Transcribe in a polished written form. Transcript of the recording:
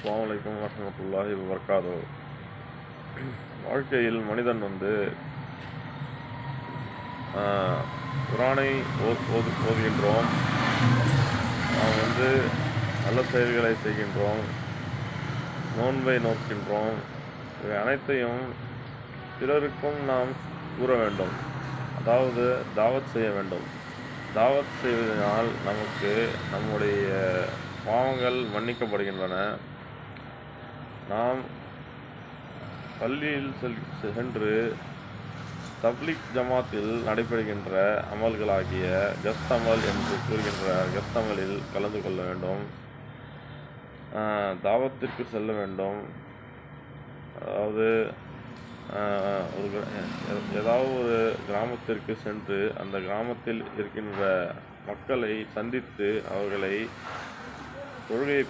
அஸ்ஸலாமு அலைக்கும் வரஹ்மத்துல்லாஹி வபரகாத்துஹு. வாழ்க்கையில் மனிதன் குரானை ஓதுகின்றோம். நாம் நல்ல செயல்களை செய்கின்றோம், நோன்பை நோக்கின்றோம். இவை அனைத்தையும் பிறருக்கும் நாம் கூற வேண்டும், அதாவது தாவத் செய்ய வேண்டும். தாவத் செய்வதனால் நமக்கு நம்முடைய பாவங்கள் மன்னிக்கப்படுகின்றன. நாம் பள்ளியில் சென்று தப்லீக் ஜமாத்தில் நடைபெறுகின்ற அமல்களாகிய கஸ்த் அமல் என்று கூறுகின்ற கஸ்த் அமலில் கலந்து கொள்ள வேண்டும். தாவத்திற்கு செல்ல வேண்டும். அதாவது ஏதாவது ஒரு கிராமத்திற்கு சென்று அந்த கிராமத்தில் இருக்கின்ற மக்களை சந்தித்து அவர்களை தொழுகையை